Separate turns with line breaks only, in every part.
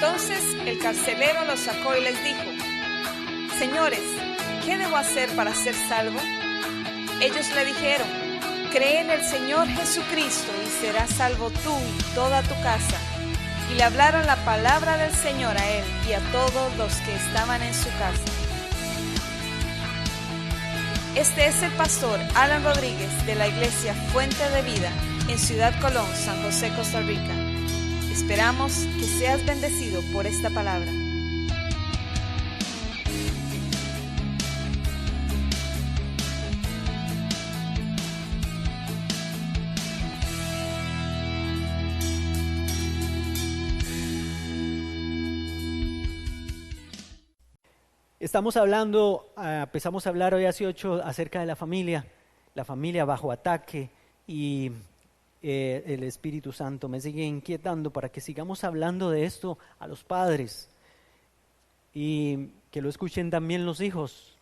Entonces el carcelero los sacó y les dijo: Señores, ¿qué debo hacer para ser salvo? Ellos le dijeron: Cree en el Señor Jesucristo y serás salvo tú y toda tu casa. Y le hablaron la palabra del Señor a él y a todos los que estaban en su casa. Este es el pastor Alan Rodríguez de la iglesia Fuente de Vida en Ciudad Colón, San José, Costa Rica. Esperamos que seas bendecido por esta palabra.
Empezamos a hablar hoy hace 8 acerca de la familia bajo ataque, y el Espíritu Santo me sigue inquietando para que sigamos hablando de esto a los padres y que lo escuchen también los hijos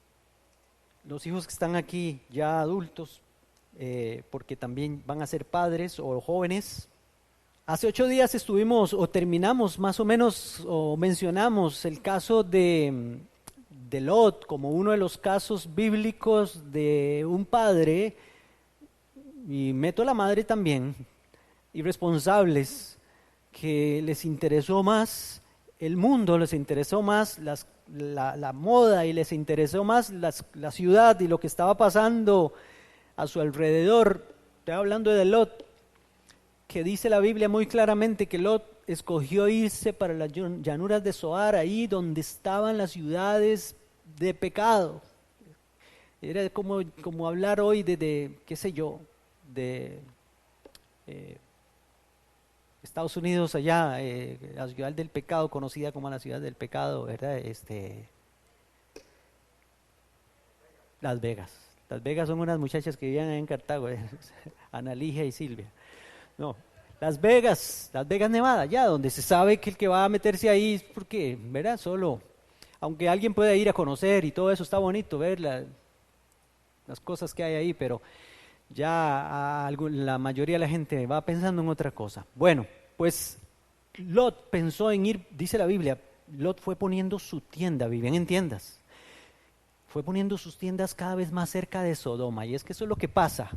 que están aquí ya adultos, porque también van a ser padres o jóvenes. Hace 8 días terminamos más o menos, o mencionamos el caso de Lot como uno de los casos bíblicos de un padre, y meto a la madre también, irresponsables, que les interesó más el mundo, les interesó más la moda, y les interesó más la ciudad y lo que estaba pasando a su alrededor. Estoy hablando de Lot, que dice la Biblia muy claramente que Lot escogió irse para las llanuras de Zoar, ahí donde estaban las ciudades de pecado. Era como hablar hoy qué sé yo, de Estados Unidos allá, la ciudad del pecado, conocida como la ciudad del pecado, ¿verdad? Las Vegas. Las Vegas son unas muchachas que vivían en Cartago, Ana Ligia y Silvia. No, Las Vegas, Nevada, ya donde se sabe que el que va a meterse ahí es porque, ¿verdad? Solo, aunque alguien pueda ir a conocer y todo eso, está bonito ver las cosas que hay ahí, pero ya la mayoría de la gente va pensando en otra cosa. Bueno, pues Lot pensó en ir, dice la Biblia, Lot fue poniendo su tienda, vivían en tiendas, fue poniendo sus tiendas cada vez más cerca de Sodoma, y es que eso es lo que pasa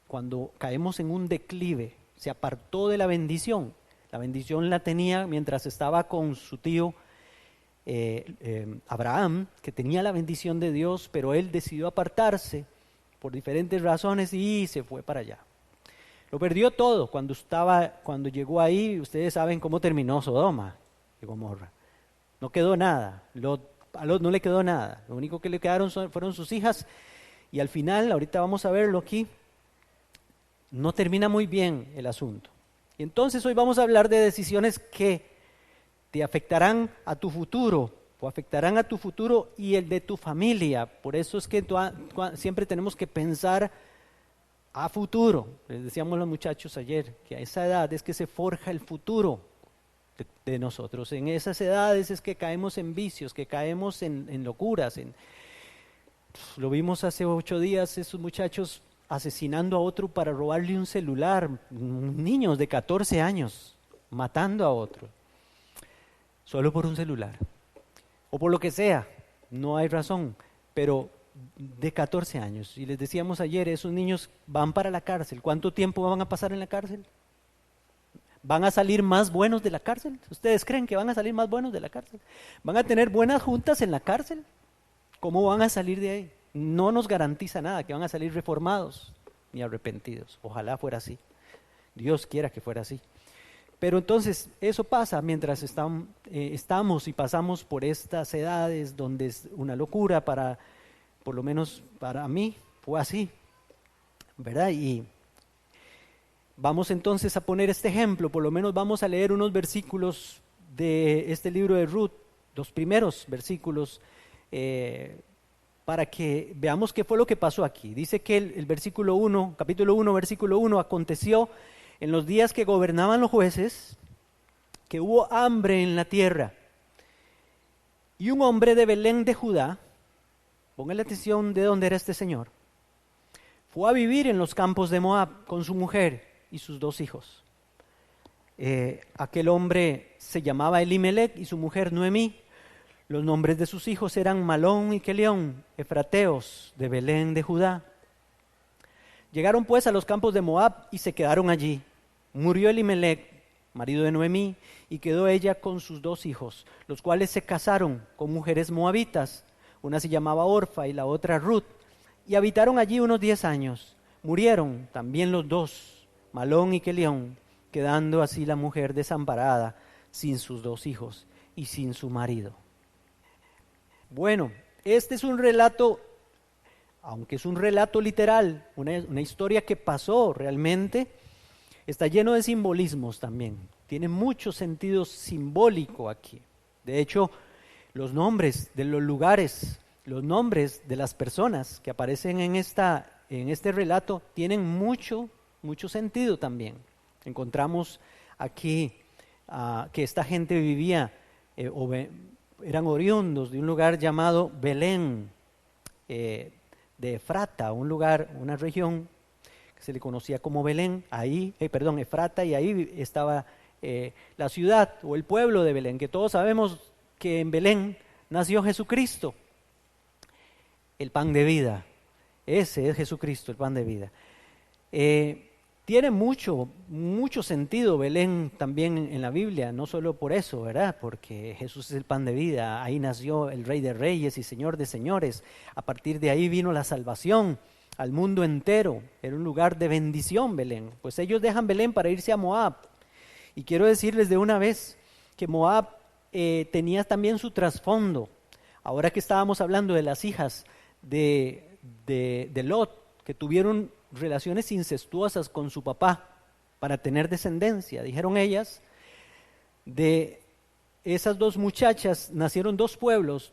cuando caemos en un declive. Se apartó de la bendición la tenía mientras estaba con su tío Abraham, que tenía la bendición de Dios, pero él decidió apartarse por diferentes razones y se fue para allá. Lo perdió todo cuando llegó ahí. Ustedes saben cómo terminó Sodoma y Gomorra. No quedó nada. A Lot no le quedó nada. Lo único que le quedaron fueron sus hijas, y al final, ahorita vamos a verlo aquí, no termina muy bien el asunto. Y entonces hoy vamos a hablar de decisiones que te afectarán a tu futuro, o afectarán a tu futuro y el de tu familia. Por eso es que siempre tenemos que pensar a futuro. Les decíamos a los muchachos ayer que a esa edad es que se forja el futuro de nosotros. En esas edades es que caemos en vicios, que caemos en locuras. Lo vimos hace 8 días, esos muchachos asesinando a otro para robarle un celular, niños de 14 años matando a otro, solo por un celular, o por lo que sea, no hay razón, pero de 14 años. Y les decíamos ayer, esos niños van para la cárcel. ¿Cuánto tiempo van a pasar en la cárcel? ¿Van a salir más buenos de la cárcel? ¿Ustedes creen que van a salir más buenos de la cárcel? ¿Van a tener buenas juntas en la cárcel? ¿Cómo van a salir de ahí? No nos garantiza nada que van a salir reformados ni arrepentidos. Ojalá fuera así. Dios quiera que fuera así. Pero entonces eso pasa mientras estamos y pasamos por estas edades donde es una locura. Por lo menos para mí fue así, ¿verdad? Y vamos entonces a poner este ejemplo. Por lo menos vamos a leer unos versículos de este libro de Ruth, los primeros versículos, para que veamos qué fue lo que pasó aquí. Dice que el versículo 1, capítulo 1, versículo 1, aconteció en los días que gobernaban los jueces, que hubo hambre en la tierra, y un hombre de Belén de Judá, póngale atención de dónde era este señor, fue a vivir en los campos de Moab con su mujer y sus 2 hijos. Aquel hombre se llamaba Elimelec y su mujer Noemí. Los nombres de sus hijos eran Malón y Kelión, efrateos de Belén de Judá. Llegaron pues a los campos de Moab y se quedaron allí. Murió Elimelec, marido de Noemí, y quedó ella con sus 2 hijos, los cuales se casaron con mujeres moabitas. Una se llamaba Orfa y la otra Ruth, y habitaron allí unos 10 años. Murieron también los 2, Malón y Kelión, quedando así la mujer desamparada, sin sus 2 hijos y sin su marido. Bueno, este es un relato, aunque es un relato literal, una historia que pasó realmente, está lleno de simbolismos también. Tiene mucho sentido simbólico aquí. De hecho, los nombres de los lugares, los nombres de las personas que aparecen en este relato tienen mucho sentido también. Encontramos aquí que esta gente vivía eran oriundos de un lugar llamado Belén, de Efrata, un lugar, una región que se le conocía como Belén, Efrata, y ahí estaba la ciudad o el pueblo de Belén, que todos sabemos que en Belén nació Jesucristo, el pan de vida. Ese es Jesucristo, el pan de vida. Tiene mucho sentido Belén también en la Biblia, no solo por eso, ¿verdad? Porque Jesús es el pan de vida, ahí nació el Rey de Reyes y Señor de Señores. A partir de ahí vino la salvación al mundo entero. Era un lugar de bendición Belén. Pues ellos dejan Belén para irse a Moab. Y quiero decirles de una vez que Moab tenía también su trasfondo. Ahora que estábamos hablando de las hijas de Lot, que tuvieron relaciones incestuosas con su papá para tener descendencia. Dijeron ellas, de esas 2 muchachas nacieron 2 pueblos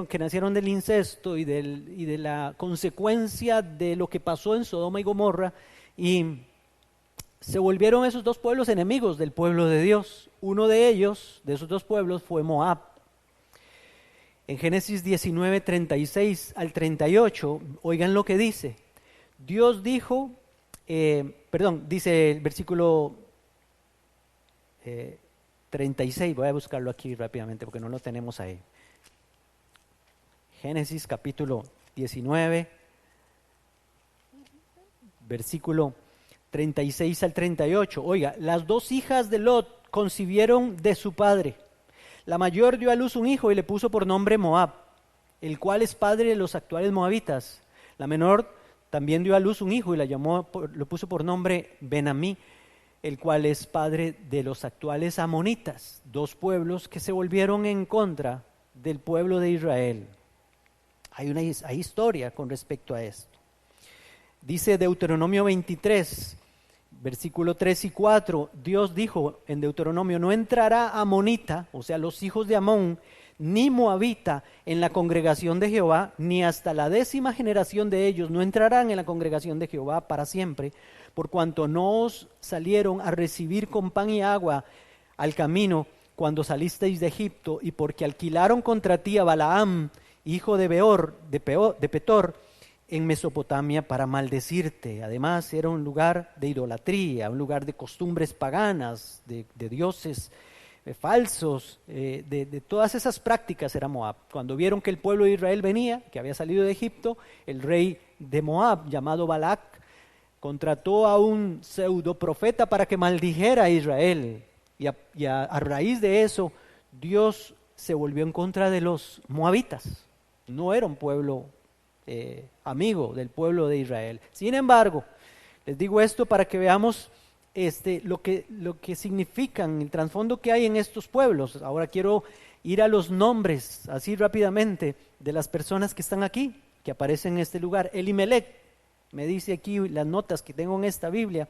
que nacieron del incesto y de la consecuencia de lo que pasó en Sodoma y Gomorra, y se volvieron esos 2 pueblos enemigos del pueblo de Dios. Uno de ellos, de esos 2 pueblos, fue Moab. En Génesis 19, 36 al 38, oigan lo que dice. Dios dijo, dice el versículo 36, voy a buscarlo aquí rápidamente porque no lo tenemos ahí. Génesis capítulo 19, versículo 36 al 38. Oiga, las 2 hijas de Lot concibieron de su padre. La mayor dio a luz un hijo y le puso por nombre Moab, el cual es padre de los actuales moabitas. La menor también dio a luz un hijo y lo puso por nombre Ben-Amí, el cual es padre de los actuales amonitas, 2 pueblos que se volvieron en contra del pueblo de Israel. Hay historia con respecto a esto. Dice Deuteronomio 23, versículo 3 y 4, Dios dijo en Deuteronomio, no entrará amonita, o sea, los hijos de Amón, ni moabita en la congregación de Jehová, ni hasta la 10ª generación de ellos no entrarán en la congregación de Jehová para siempre, por cuanto no os salieron a recibir con pan y agua al camino cuando salisteis de Egipto, y porque alquilaron contra ti a Balaam, hijo de Beor, de Petor, en Mesopotamia para maldecirte. Además era un lugar de idolatría, un lugar de costumbres paganas, de dioses falsos, de todas esas prácticas era Moab. Cuando vieron que el pueblo de Israel venía, que había salido de Egipto, el rey de Moab, llamado Balac, contrató a un pseudo profeta para que maldijera a Israel. Y a raíz de eso, Dios se volvió en contra de los moabitas. No era un pueblo amigo del pueblo de Israel. Sin embargo, les digo esto para que veamos lo que significan, el trasfondo que hay en estos pueblos. Ahora quiero ir a los nombres, así rápidamente, de las personas que están aquí, que aparecen en este lugar. Elimelec, me dice aquí las notas que tengo en esta Biblia,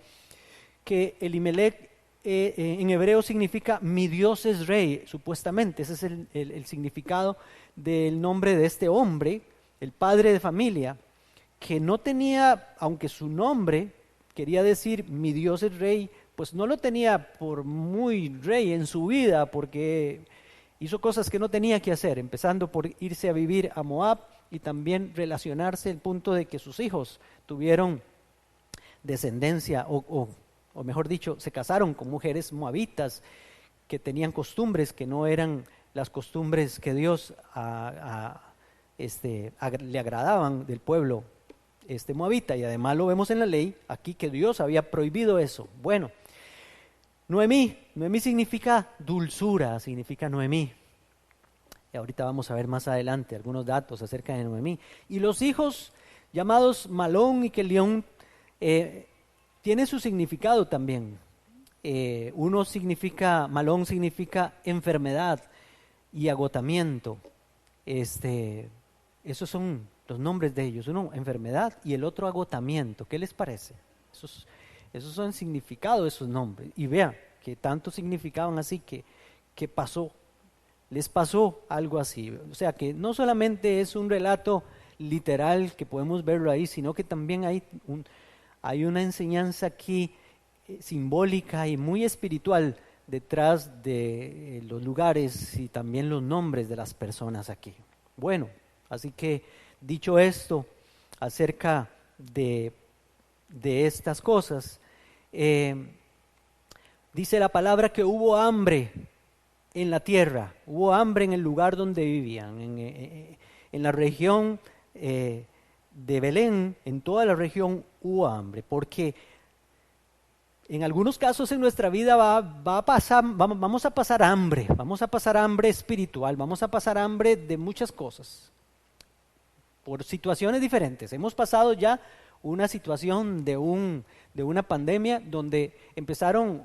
que Elimelec en hebreo significa mi Dios es rey, supuestamente. Ese es el significado del nombre de este hombre, el padre de familia, que no tenía, aunque su nombre quería decir mi Dios es rey, pues no lo tenía por muy rey en su vida, porque hizo cosas que no tenía que hacer, empezando por irse a vivir a Moab y también relacionarse al punto de que sus hijos tuvieron descendencia o o mejor dicho, se casaron con mujeres moabitas que tenían costumbres que no eran las costumbres que Dios le agradaban del pueblo moabita, y además lo vemos en la ley aquí que Dios había prohibido eso. Bueno, Noemí significa dulzura, significa Noemí. Y ahorita vamos a ver más adelante algunos datos acerca de Noemí. Y los hijos llamados Malón y Kelión tienen su significado también. Malón significa enfermedad y agotamiento. Esos son los nombres de ellos. Uno, enfermedad, y el otro, agotamiento. ¿Qué les parece? Esos son significados, esos nombres. Y vean que tanto significaban así que pasó. Les pasó algo así. O sea que no solamente es un relato literal que podemos verlo ahí, sino que también hay una enseñanza aquí simbólica y muy espiritual detrás de los lugares y también los nombres de las personas aquí. Bueno, así que dicho esto acerca de estas cosas, dice la palabra que hubo hambre en la tierra, hubo hambre en el lugar donde vivían, en la región de Belén, en toda la región hubo hambre, porque en algunos casos en nuestra vida vamos a pasar hambre espiritual, vamos a pasar hambre de muchas cosas, por situaciones diferentes. Hemos pasado ya una situación de una pandemia donde empezaron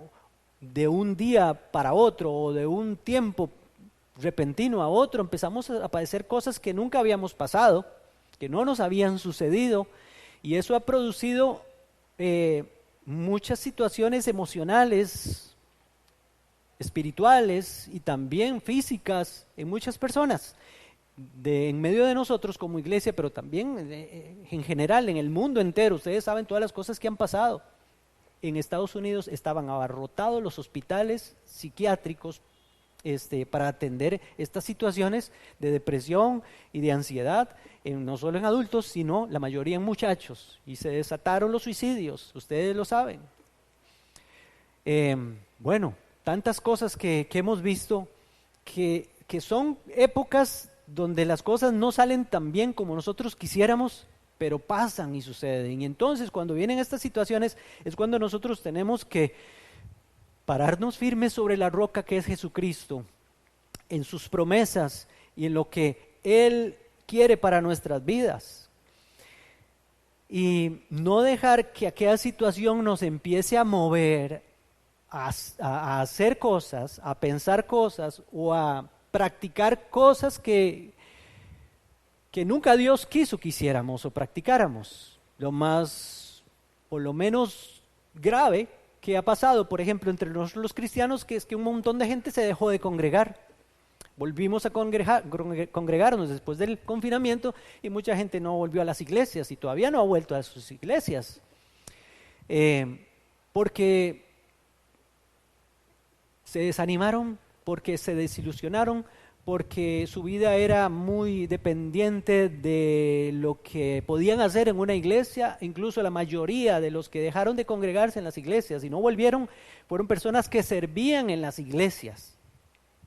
de un día para otro o de un tiempo repentino a otro, empezamos a padecer cosas que nunca habíamos pasado, que no nos habían sucedido, y eso ha producido muchas situaciones emocionales, espirituales y también físicas en muchas personas, en medio de nosotros como iglesia, pero también en general, en el mundo entero. Ustedes saben todas las cosas que han pasado. En Estados Unidos estaban abarrotados los hospitales psiquiátricos para atender estas situaciones de depresión y de ansiedad, no solo en adultos, sino la mayoría en muchachos, y se desataron los suicidios, ustedes lo saben. Bueno, tantas cosas que hemos visto que son épocas donde las cosas no salen tan bien como nosotros quisiéramos, pero pasan y suceden. Y entonces cuando vienen estas situaciones es cuando nosotros tenemos que pararnos firmes sobre la roca que es Jesucristo, en sus promesas y en lo que Él quiere para nuestras vidas. Y no dejar que aquella situación nos empiece a mover a hacer cosas, a pensar cosas o a practicar cosas que nunca Dios quiso que hiciéramos o practicáramos. Lo menos grave que ha pasado, por ejemplo, entre nosotros los cristianos, que es que un montón de gente se dejó de congregar. Volvimos a congregarnos después del confinamiento y mucha gente no volvió a las iglesias y todavía no ha vuelto a sus iglesias. Porque se desanimaron, porque se desilusionaron, porque su vida era muy dependiente de lo que podían hacer en una iglesia. Incluso la mayoría de los que dejaron de congregarse en las iglesias y no volvieron fueron personas que servían en las iglesias,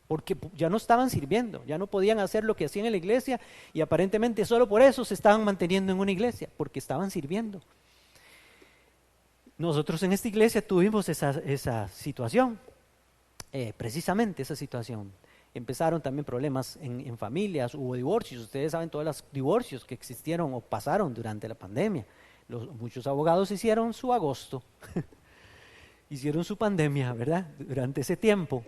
porque ya no estaban sirviendo, ya no podían hacer lo que hacían en la iglesia y aparentemente solo por eso se estaban manteniendo en una iglesia, porque estaban sirviendo. Nosotros en esta iglesia tuvimos esa situación, precisamente esa situación. Empezaron también problemas en familias, hubo divorcios. Ustedes saben todos los divorcios que existieron o pasaron durante la pandemia. Muchos abogados hicieron su agosto, hicieron su pandemia, ¿verdad? Durante ese tiempo.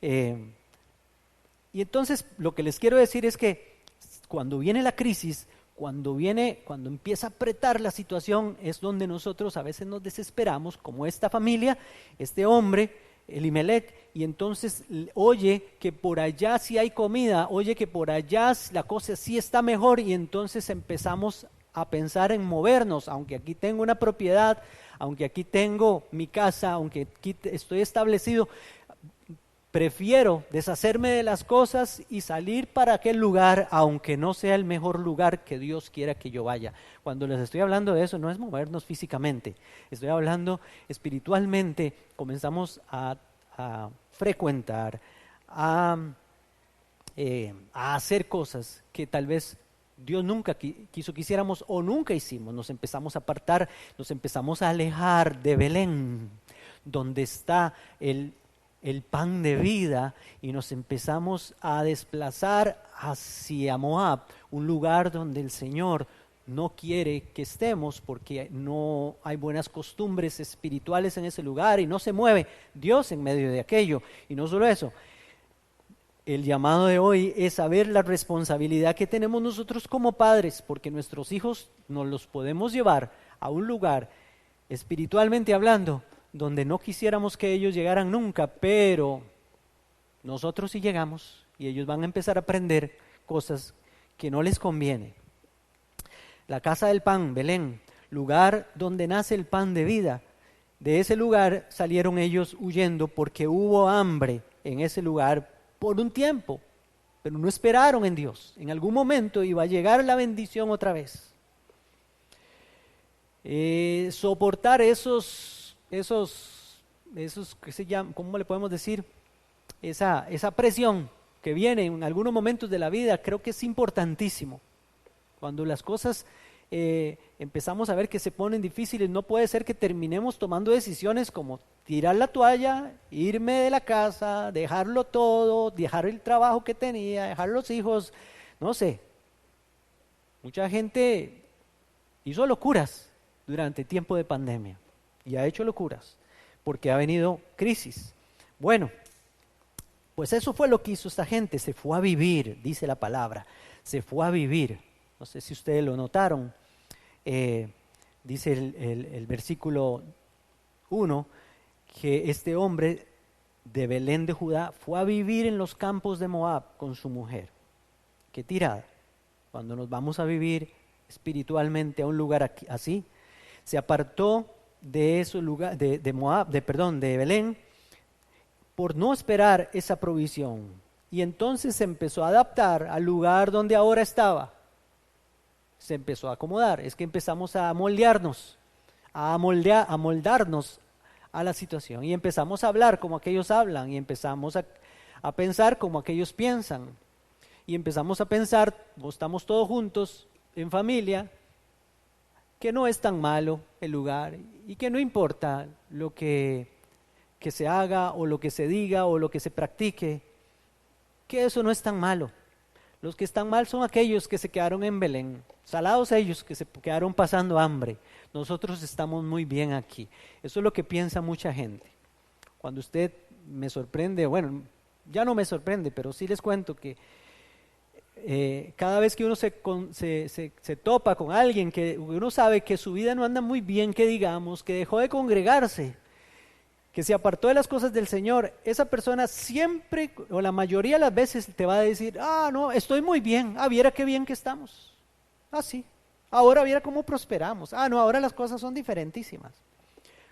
Y entonces lo que les quiero decir es que cuando viene la crisis, cuando empieza a apretar la situación, es donde nosotros a veces nos desesperamos, como esta familia, este hombre, Elimelec, y entonces oye que por allá sí hay comida, oye que por allá la cosa sí está mejor, y entonces empezamos a pensar en movernos. Aunque aquí tengo una propiedad, aunque aquí tengo mi casa, aunque aquí estoy establecido, prefiero deshacerme de las cosas y salir para aquel lugar, aunque no sea el mejor lugar que Dios quiera que yo vaya. Cuando les estoy hablando de eso, no es movernos físicamente, estoy hablando espiritualmente. Comenzamos a frecuentar, a hacer cosas que tal vez Dios nunca quiso que hiciéramos o nunca hicimos. Nos empezamos a apartar, nos empezamos a alejar de Belén, donde está el pan de vida, y nos empezamos a desplazar hacia Moab, un lugar donde el Señor no quiere que estemos, porque no hay buenas costumbres espirituales en ese lugar y no se mueve Dios en medio de aquello. Y no solo eso, el llamado de hoy es saber la responsabilidad que tenemos nosotros como padres, porque nuestros hijos nos los podemos llevar a un lugar, espiritualmente hablando, donde no quisiéramos que ellos llegaran nunca, pero nosotros sí llegamos y ellos van a empezar a aprender cosas que no les conviene. La casa del pan, Belén, lugar donde nace el pan de vida. De ese lugar salieron ellos huyendo porque hubo hambre en ese lugar por un tiempo, pero no esperaron en Dios. En algún momento iba a llegar la bendición otra vez. Soportar esos ¿qué se llama? ¿Cómo le podemos decir? Esa presión que viene en algunos momentos de la vida, creo que es importantísimo. Cuando las cosas empezamos a ver que se ponen difíciles, no puede ser que terminemos tomando decisiones como tirar la toalla, irme de la casa, dejarlo todo, dejar el trabajo que tenía, dejar los hijos, no sé. Mucha gente hizo locuras durante tiempo de pandemia y ha hecho locuras porque ha venido crisis. Bueno, pues eso fue lo que hizo esta gente, se fue a vivir, dice la palabra, se fue a vivir. No sé si ustedes lo notaron, dice el versículo 1, que este hombre de Belén de Judá fue a vivir en los campos de Moab con su mujer. Qué tirada, cuando nos vamos a vivir espiritualmente a un lugar así, se apartó de ese lugar, de Moab, de Belén, por no esperar esa provisión, y entonces se empezó a adaptar al lugar donde ahora estaba. Se empezó a acomodar, es que empezamos a moldearnos, a moldarnos a la situación, y empezamos a hablar como aquellos hablan, y empezamos a pensar como aquellos piensan, y empezamos a pensar, estamos todos juntos en familia, que no es tan malo el lugar y que no importa lo que se haga o lo que se diga o lo que se practique, que eso no es tan malo. Los que están mal son aquellos que se quedaron en Belén, salados ellos que se quedaron pasando hambre. Nosotros estamos muy bien aquí. Eso es lo que piensa mucha gente. Cuando usted me sorprende, bueno, ya no me sorprende, pero sí les cuento que cada vez que uno se topa con alguien que uno sabe que su vida no anda muy bien, que digamos, que dejó de congregarse, que se apartó de las cosas del Señor, esa persona siempre o la mayoría de las veces te va a decir, no, estoy muy bien, viera qué bien que estamos, sí, ahora viera cómo prosperamos, no, ahora las cosas son diferentísimas.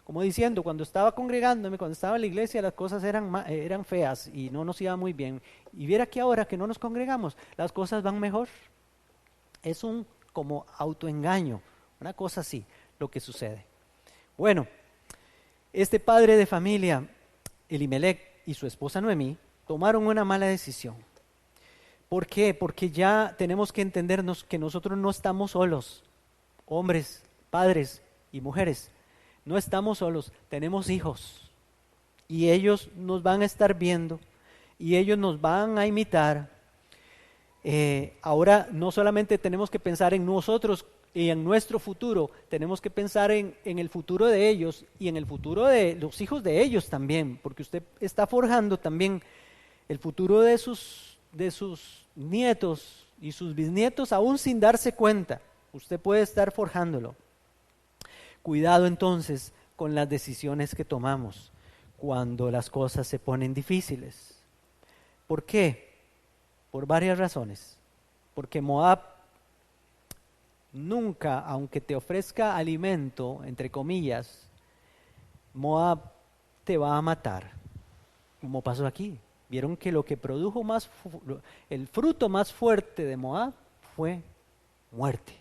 Como diciendo, cuando estaba congregándome, cuando estaba en la iglesia, las cosas eran feas y no nos iba muy bien. Y viera que ahora que no nos congregamos, las cosas van mejor. Es un como autoengaño, una cosa así, lo que sucede. Bueno, este padre de familia, Elimelec, y su esposa Noemí, tomaron una mala decisión. ¿Por qué? Porque ya tenemos que entendernos que nosotros no estamos solos, hombres, padres y mujeres. No estamos solos, tenemos hijos y ellos nos van a estar viendo y ellos nos van a imitar. Ahora no solamente tenemos que pensar en nosotros y en nuestro futuro, tenemos que pensar en el futuro de ellos y en el futuro de los hijos de ellos también, porque usted está forjando también el futuro de sus nietos y sus bisnietos aún sin darse cuenta. Usted puede estar forjándolo. Cuidado entonces con las decisiones que tomamos cuando las cosas se ponen difíciles. ¿Por qué? Por varias razones. Porque Moab nunca, aunque te ofrezca alimento, entre comillas, Moab te va a matar, como pasó aquí. vieron que lo que produjo el fruto más fuerte de Moab fue muerte.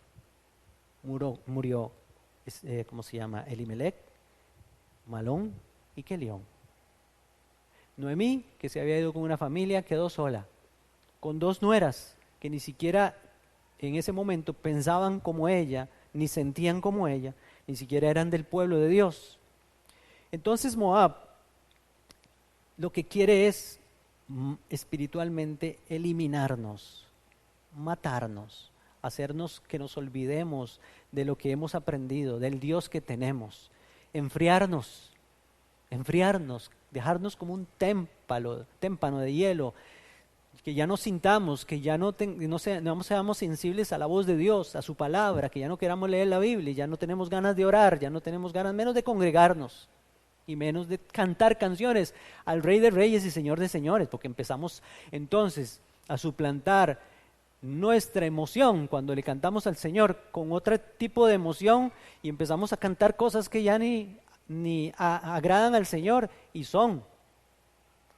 Murió, ¿cómo se llama? Elimelec, Malón y Kelión. Noemí, que se había ido con una familia, quedó sola, con 2 nueras que ni siquiera en ese momento pensaban como ella, ni sentían como ella, ni siquiera eran del pueblo de Dios. Entonces Moab lo que quiere es espiritualmente eliminarnos, matarnos, hacernos que nos olvidemos de lo que hemos aprendido, del Dios que tenemos, enfriarnos, dejarnos como un témpano de hielo, que ya no sintamos, que ya no seamos sensibles a la voz de Dios, a su palabra, que ya no queramos leer la Biblia, ya no tenemos ganas de orar, ya no tenemos ganas menos de congregarnos y menos de cantar canciones al Rey de Reyes y Señor de Señores, porque empezamos entonces a suplantar nuestra emoción cuando le cantamos al Señor con otro tipo de emoción y empezamos a cantar cosas que ya ni agradan al Señor y son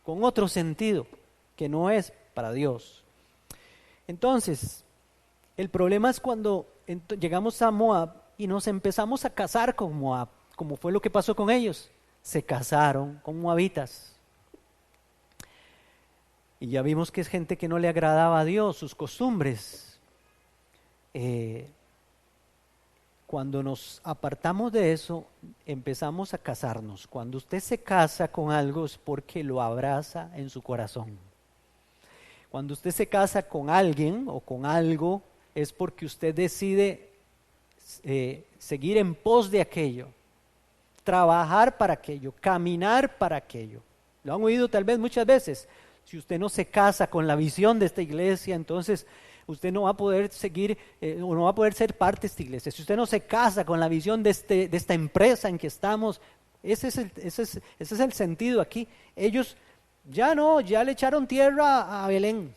con otro sentido que no es para Dios. Entonces, el problema es cuando llegamos a Moab y nos empezamos a casar con Moab, como fue lo que pasó con ellos. Se casaron con moabitas. Y ya vimos que es gente que no le agradaba a Dios, sus costumbres. Cuando nos apartamos de eso, empezamos a casarnos. Cuando usted se casa con algo es porque lo abraza en su corazón. Cuando usted se casa con alguien o con algo, es porque usted decide seguir en pos de aquello, trabajar para aquello, caminar para aquello. Lo han oído tal vez muchas veces. Si usted no se casa con la visión de esta iglesia, entonces usted no va a poder seguir o no va a poder ser parte de esta iglesia. Si usted no se casa con la visión de esta empresa en que estamos, ese es el sentido aquí. Ellos ya le echaron tierra a Belén.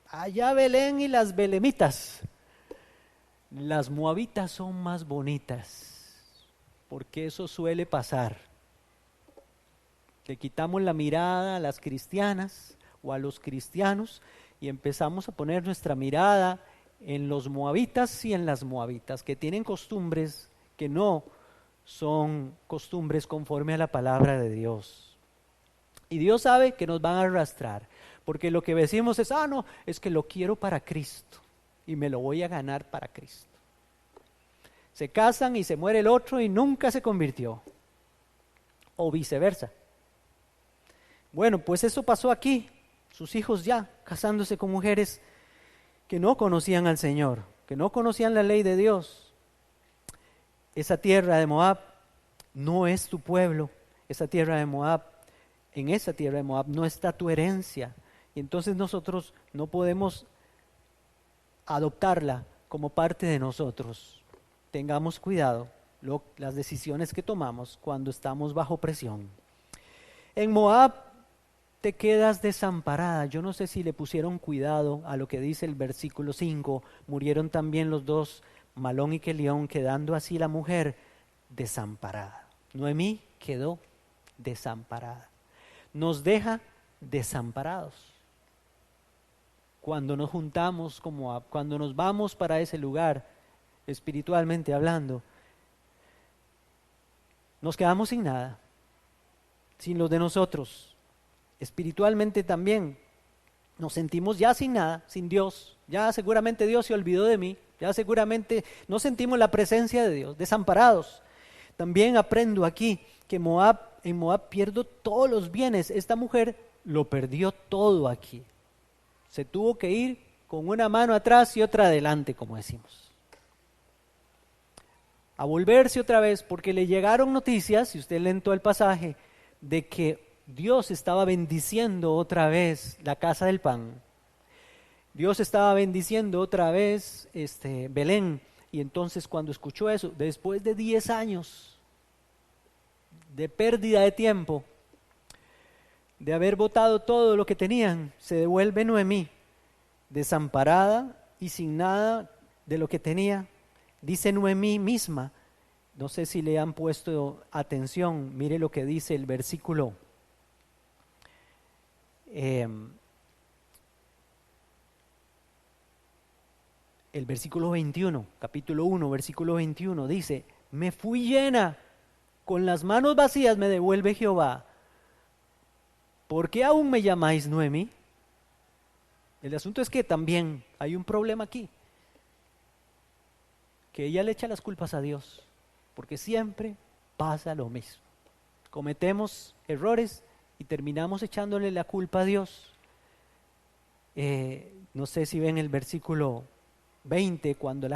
Allá Belén y las belemitas. Las moabitas son más bonitas, porque eso suele pasar. Le quitamos la mirada a las cristianas o a los cristianos y empezamos a poner nuestra mirada en los moabitas y en las moabitas, que tienen costumbres que no son costumbres conforme a la palabra de Dios. Y Dios sabe que nos van a arrastrar, porque lo que decimos es, no, es que lo quiero para Cristo y me lo voy a ganar para Cristo. Se casan y se muere el otro y nunca se convirtió, o viceversa. Bueno, pues eso pasó aquí, sus hijos ya casándose con mujeres que no conocían al Señor, que no conocían la ley de Dios. Esa tierra de Moab no es tu pueblo, esa tierra de Moab, en esa tierra de Moab no está tu herencia, y entonces nosotros no podemos adoptarla como parte de nosotros. Tengamos cuidado las decisiones que tomamos cuando estamos bajo presión. En Moab te quedas desamparada. Yo no sé si le pusieron cuidado a lo que dice el versículo 5. Murieron también los 2, Malón y Kelión, quedando así la mujer desamparada. Noemí quedó desamparada. Nos deja desamparados. Cuando nos juntamos con Moab, cuando nos vamos para ese lugar, espiritualmente hablando, nos quedamos sin nada, sin los de nosotros. Espiritualmente también nos sentimos ya sin nada, sin Dios. Ya seguramente Dios se olvidó de mí, ya seguramente no sentimos la presencia de Dios, desamparados. También aprendo aquí que en Moab pierdo todos los bienes. Esta mujer lo perdió todo aquí. Se tuvo que ir con una mano atrás y otra adelante, como decimos. A volverse otra vez, porque le llegaron noticias, si usted lee todo el pasaje, de que Dios estaba bendiciendo otra vez la casa del pan. Dios estaba bendiciendo otra vez Belén. Y entonces cuando escuchó eso, después de 10 años de pérdida de tiempo, de haber botado todo lo que tenían, se devuelve Noemí, desamparada y sin nada de lo que tenía. Dice Noemí misma, no sé si le han puesto atención, mire lo que dice el versículo el versículo 21, capítulo 1, versículo 21, dice: me fui llena, con las manos vacías me devuelve Jehová. ¿Por qué aún me llamáis Noemí? El asunto es que también hay un problema aquí, que ella le echa las culpas a Dios, porque siempre pasa lo mismo. Cometemos errores y terminamos echándole la culpa a Dios. No sé si ven el versículo 20, cuando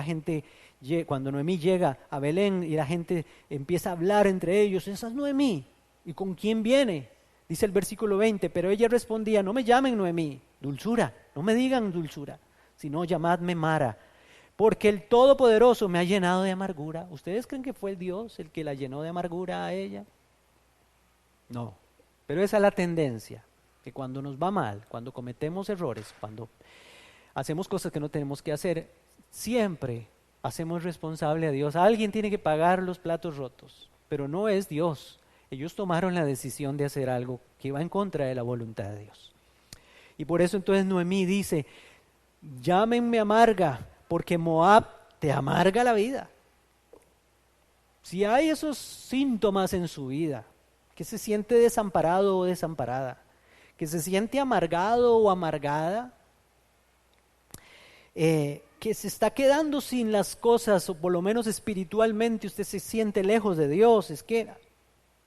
Noemí llega a Belén y la gente empieza a hablar entre ellos: esa es Noemí, ¿y con quién viene? Dice el versículo 20, pero ella respondía: no me llamen Noemí, dulzura, no me digan dulzura, sino llamadme Mara, porque el Todopoderoso me ha llenado de amargura. ¿Ustedes creen que fue el Dios el que la llenó de amargura a ella? No, pero esa es la tendencia, que cuando nos va mal, cuando cometemos errores, cuando hacemos cosas que no tenemos que hacer, siempre hacemos responsable a Dios. Alguien tiene que pagar los platos rotos, pero no es Dios. Ellos tomaron la decisión de hacer algo que va en contra de la voluntad de Dios. Y por eso entonces Noemí dice: llámenme amarga, porque Moab te amarga la vida. Si hay esos síntomas en su vida, que se siente desamparado o desamparada, que se siente amargado o amargada, que se está quedando sin las cosas, o por lo menos espiritualmente usted se siente lejos de Dios, es que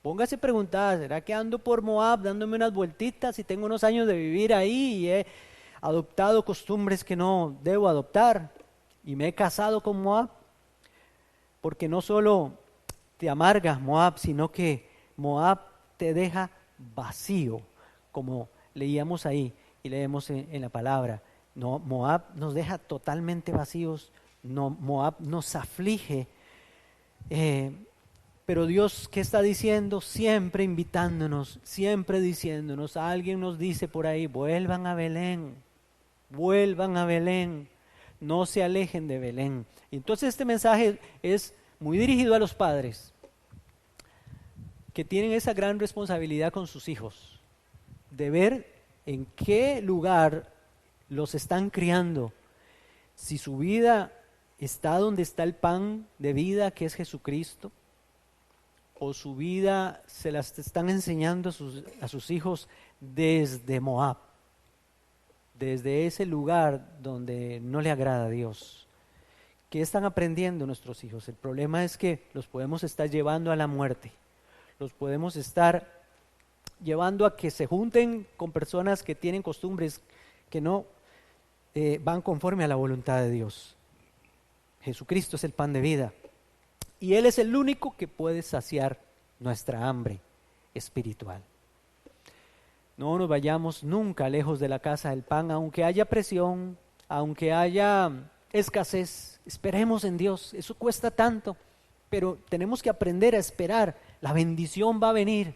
póngase a preguntar: ¿será que ando por Moab dándome unas vueltitas y tengo unos años de vivir ahí y he adoptado costumbres que no debo adoptar y me he casado con Moab? Porque no solo te amarga Moab, sino que Moab te deja vacío, como leíamos ahí y leemos en la palabra. No, Moab nos deja totalmente vacíos, no, Moab nos aflige. Pero Dios, ¿qué está diciendo? Siempre invitándonos, siempre diciéndonos. Alguien nos dice por ahí: vuelvan a Belén, no se alejen de Belén. Entonces este mensaje es muy dirigido a los padres que tienen esa gran responsabilidad con sus hijos, de ver en qué lugar los están criando, si su vida está donde está el pan de vida que es Jesucristo, o su vida se las están enseñando a sus hijos desde Moab, desde ese lugar donde no le agrada a Dios. ¿Qué están aprendiendo nuestros hijos? El problema es que los podemos estar llevando a la muerte, los podemos estar llevando a que se junten con personas que tienen costumbres que no van conforme a la voluntad de Dios. Jesucristo es el pan de vida y Él es el único que puede saciar nuestra hambre espiritual. No nos vayamos nunca lejos de la casa del pan, aunque haya presión, aunque haya escasez. Esperemos en Dios, eso cuesta tanto, pero tenemos que aprender a esperar. La bendición va a venir.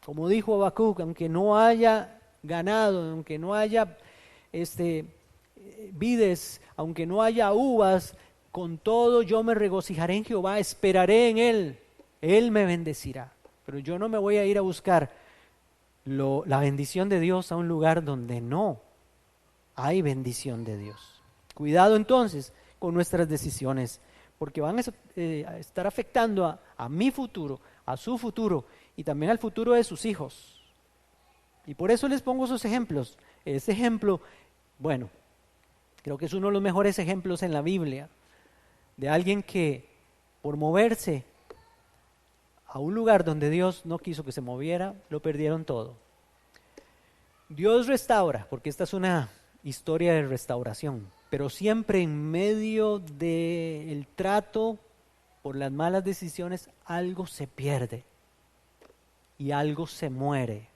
Como dijo Habacuc: aunque no haya ganado, aunque no haya vides, aunque no haya uvas, con todo yo me regocijaré en Jehová, esperaré en Él me bendecirá. Pero yo no me voy a ir a buscar la bendición de Dios a un lugar donde no hay bendición de Dios. Cuidado entonces con nuestras decisiones, porque van a estar afectando a mi futuro, a su futuro y también al futuro de sus hijos. Y por eso les pongo esos ejemplos. Ese ejemplo, bueno, creo que es uno de los mejores ejemplos en la Biblia, de alguien que por moverse a un lugar donde Dios no quiso que se moviera, lo perdieron todo. Dios restaura, porque esta es una historia de restauración, pero siempre en medio del trato por las malas decisiones, algo se pierde y algo se muere.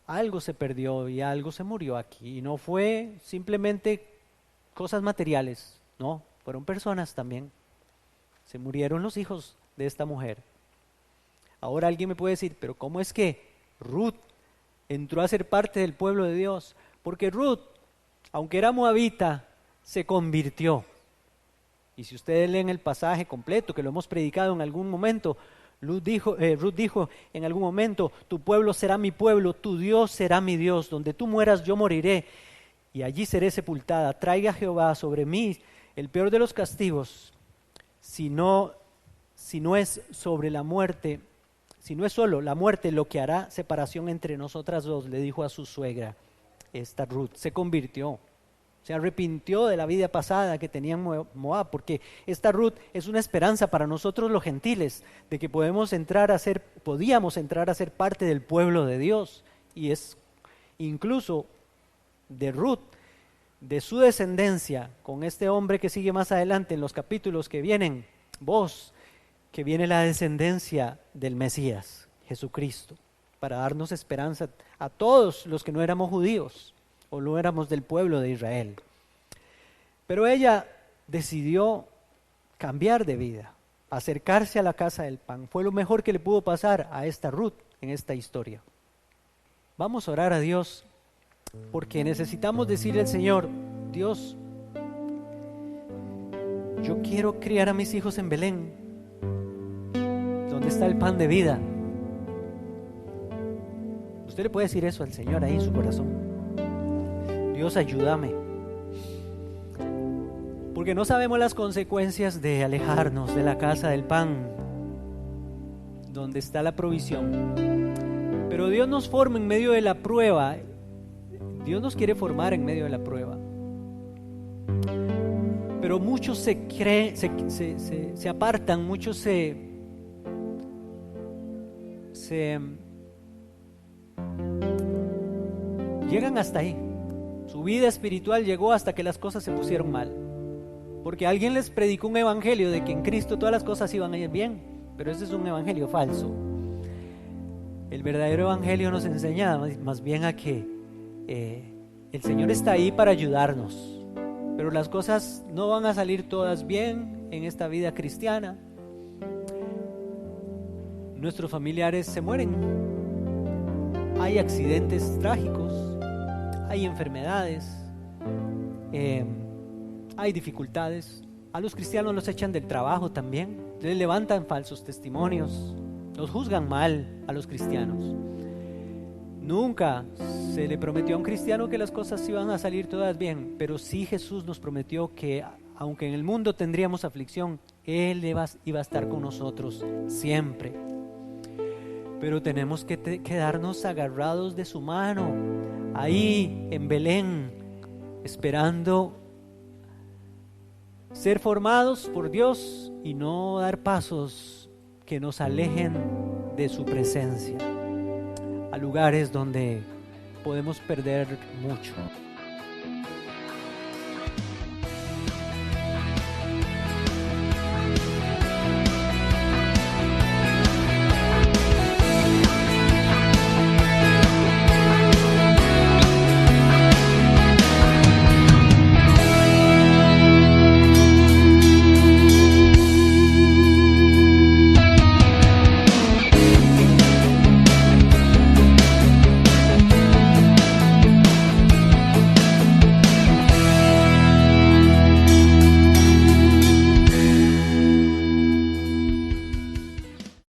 Algo se perdió y algo se murió aquí. Y no fue simplemente cosas materiales, no, fueron personas también. Se murieron los hijos de esta mujer. Ahora alguien me puede decir: pero ¿cómo es que Ruth entró a ser parte del pueblo de Dios? Porque Ruth, aunque era moabita, se convirtió. Y si ustedes leen el pasaje completo, que lo hemos predicado en algún momento, Ruth dijo en algún momento, tu pueblo será mi pueblo, tu Dios será mi Dios, donde tú mueras yo moriré y allí seré sepultada. Traiga Jehová sobre mí el peor de los castigos, si no es sobre la muerte, si no es solo la muerte lo que hará separación entre nosotras dos, le dijo a su suegra. Esta Ruth se convirtió, se arrepintió de la vida pasada que tenía en Moab, porque esta Ruth es una esperanza para nosotros los gentiles, de que podíamos entrar a ser parte del pueblo de Dios, y es incluso de Ruth, de su descendencia, con este hombre que sigue más adelante en los capítulos que vienen, que viene la descendencia del Mesías, Jesucristo, para darnos esperanza a todos los que no éramos judíos o no éramos del pueblo de Israel. Pero ella decidió cambiar de vida, acercarse a la casa del pan. Fue lo mejor que le pudo pasar a esta Ruth en esta historia. Vamos a orar a Dios, porque necesitamos decirle al Señor, Dios, yo quiero criar a mis hijos en Belén, donde está el pan de vida. Usted le puede decir eso al Señor ahí en su corazón. Dios, ayúdame. Porque no sabemos las consecuencias de alejarnos de la casa del pan, donde está la provisión. Pero Dios nos forma en medio de la prueba. Dios nos quiere formar en medio de la prueba. Pero muchos se apartan, muchos llegan hasta ahí. Su vida espiritual llegó hasta que las cosas se pusieron mal. Porque alguien les predicó un evangelio de que en Cristo todas las cosas iban a ir bien. Pero ese es un evangelio falso. El verdadero evangelio nos enseña más bien a que el Señor está ahí para ayudarnos. Pero las cosas no van a salir todas bien en esta vida cristiana. Nuestros familiares se mueren. Hay accidentes trágicos. Hay enfermedades. Hay dificultades. A los cristianos los echan del trabajo también. Les levantan falsos testimonios. Los juzgan mal a los cristianos. Nunca se le prometió a un cristiano que las cosas iban a salir todas bien, pero sí Jesús nos prometió que aunque en el mundo tendríamos aflicción, Él iba a estar con nosotros siempre. Pero tenemos que quedarnos agarrados de su mano, ahí en Belén, esperando ser formados por Dios y no dar pasos que nos alejen de su presencia, a lugares donde podemos perder mucho.